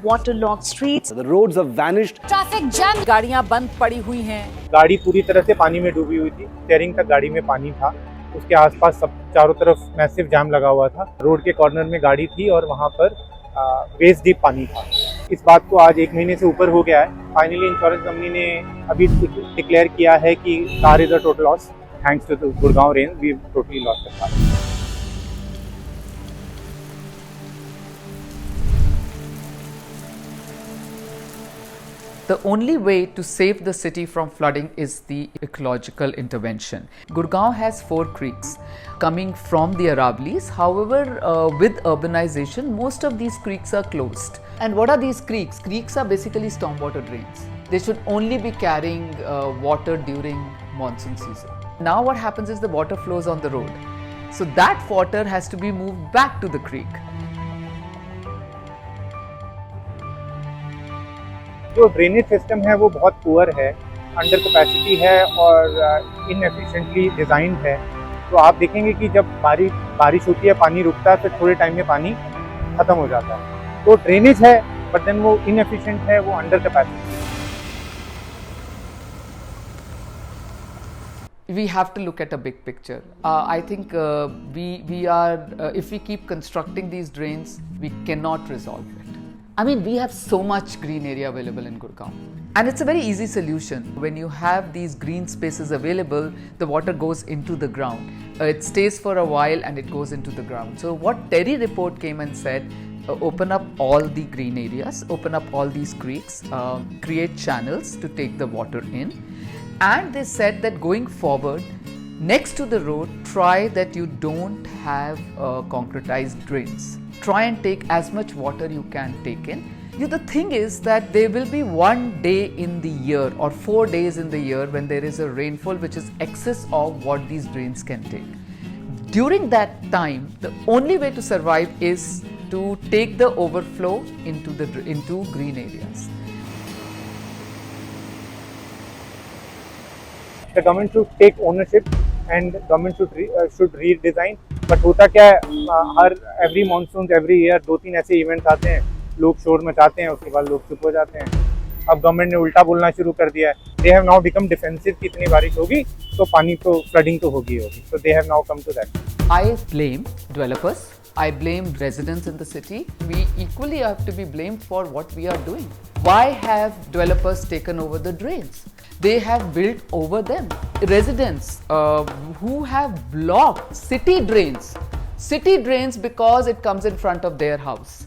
waterlogged streets. The roads have vanished. Traffic jam. गाड़ियां बंद पड़ी हुई हैं. गाड़ी पूरी तरह से पानी में डूबी हुई थी. स्टीयरिंग तक गाड़ी में पानी था. उसके आसपास सब चारों तरफ मैसिव जाम लगा हुआ था. रोड के कॉर्नर में गाड़ी थी और वहाँ पर वेस्ट डीप पानी था. इस बात को आज 1 महीने से ऊपर हो गया है. फाइनली इंश्योरेंस कंपनी ने अभी डिक्लेयर किया है कि car is a total loss. Thanks to the Gurgaon rain we totally lost the car. The only way to save the city from flooding is the ecological intervention. Gurugram has 4 creeks coming from the Aravallis. However, with urbanization, most of these creeks are closed. And what are these creeks? Creeks are basically stormwater drains. They should only be carrying water during monsoon season. Now what happens is the water flows on the road. So that water has to be moved back to the creek. जो drainage system है वो बहुत poor है, under capacity है और इनएफिशिएंटली designed है. तो आप देखेंगे कि जब बारिश होती है, पानी रुकता है, फिर थोड़े टाइम में पानी ख़त्म हो जाता है. तो ड्रेनेज है बट देन वो इनएफिशिएंट है, वो under capacity. We have to look at a big picture. I think we are if we keep constructing these drains, we cannot resolve it. I mean, we have so much green area available in Gurugram. And it's a very easy solution. When you have these green spaces available, the water goes into the ground. It stays for a while and it goes into the ground. So what Terry report came and said, open up all the green areas, open up all these creeks, create channels to take the water in. And they said that going forward, next to the road, try that you don't have concretized drains. Try and take as much water you can take in. The thing is that there will be one day in the year or 4 days in the year when there is a rainfall which is excess of what these drains can take. During that time, the only way to survive is to take the overflow into green areas. The government should take ownership and government should redesign. But होता क्या है, हर every monsoon every year 2-3 ऐसे events आते हैं, लोग शोर मचाते हैं, उसके बाद लोग चुप हो जाते हैं. अब गवर्नमेंट ने उल्टा बोलना शुरू कर दिया है. दे हैव नाउ बिकम डिफेंसिव कि इतनी बारिश होगी तो पानी तो फ्लडिंग तो होगी. So they have now come to that. I blame developers. I blame residents in the city. We equally have to be blamed for what we are doing. Why have developers taken over the drains? They have built over them. Residents who have blocked city drains because it comes in front of their house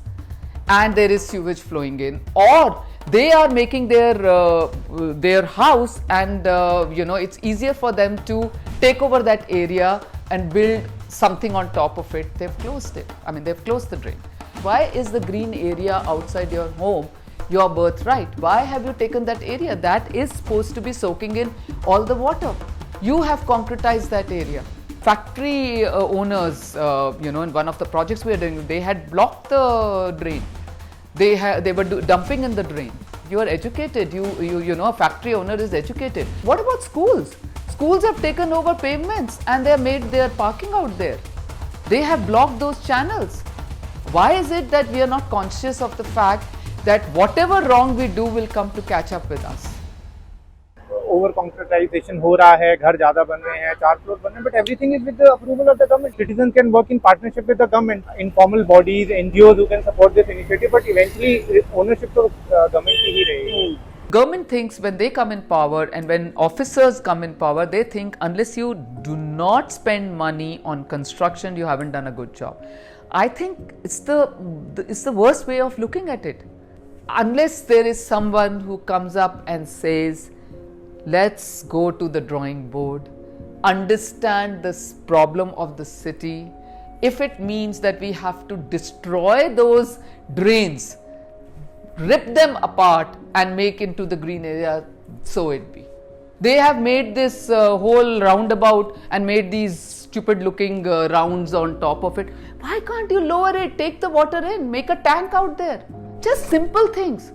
and there is sewage flowing in, or they are making their house and it's easier for them to take over that area and build something on top of it. They've closed it. I mean, they've closed the drain. Why is the green area outside your home your birthright? Why have you taken that area that is supposed to be soaking in all the water? You have concretized that area. Factory owners, in one of the projects we are doing, they had blocked the drain. They were dumping in the drain. You are educated. A factory owner is educated. What about schools? Schools have taken over pavements and they have made their parking out there. They have blocked those channels. Why is it that we are not conscious of the fact that whatever wrong we do will come to catch up with us? Over concretisation हो रहा है, घर ज्यादा बन रहे हैं, 4 floor बन रहे हैं, but everything is with the approval of the government. Citizen can work in partnership with the government, informal bodies, NGOs who can support this initiative, but eventually ownership तो गवर्नमेंट की ही रहेगी. Government thinks when they come in power and when officers come in power, they think unless you do not spend money on construction, you haven't done a good job. I think it's the worst way of looking at it. Unless there is someone who comes up and says, let's go to the drawing board, understand this problem of the city. If it means that we have to destroy those drains, rip them apart and make into the green area, so it be. They have made this whole roundabout and made these stupid looking rounds on top of it. Why can't you lower it, take the water in, make a tank out there? Just simple things.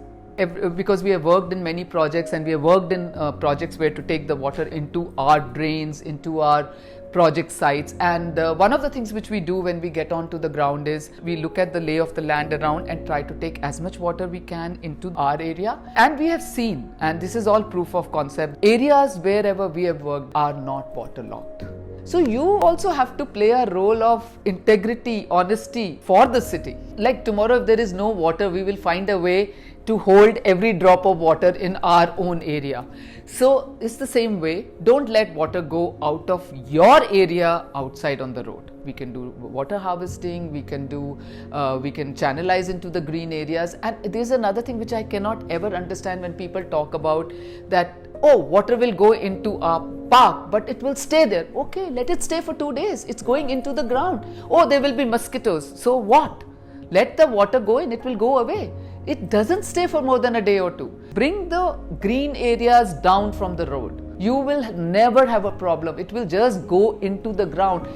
Because we have worked in many projects and we have worked in projects where to take the water into our drains, into our project sites. And one of the things which we do when we get onto the ground is we look at the lay of the land around and try to take as much water we can into our area. And we have seen, and this is all proof of concept, areas wherever we have worked are not waterlogged. So you also have to play a role of integrity, honesty for the city. Like tomorrow if there is no water, we will find a way to hold every drop of water in our own area. So it's the same way. Don't let water go out of your area outside on the road. We can do water harvesting, we can channelize into the green areas. And there's another thing which I cannot ever understand when people talk about that, oh, water will go into our park, but it will stay there. Okay, let it stay for 2 days. It's going into the ground. Oh, there will be mosquitoes. So what? Let the water go in, it will go away. It doesn't stay for more than a day or two. Bring the green areas down from the road. You will never have a problem. It will just go into the ground.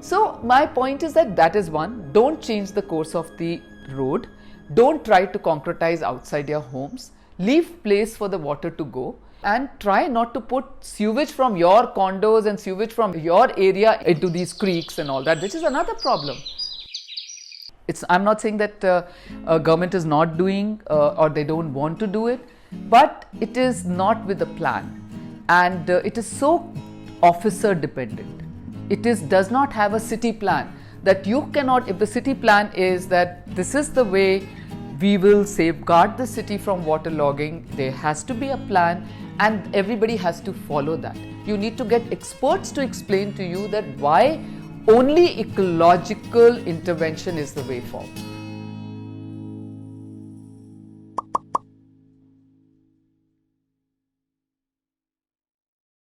So my point is that is one. Don't change the course of the road. Don't try to concretize outside your homes. Leave place for the water to go. And try not to put sewage from your condos and sewage from your area into these creeks and all that, which is another problem. I'm not saying that government is not doing or they don't want to do it, but it is not with a plan, and it is so officer dependent. It does not have a city plan that you cannot, if the city plan is that this is the way we will safeguard the city from waterlogging, there has to be a plan and everybody has to follow that. You need to get experts to explain to you that why only ecological intervention is the way forward.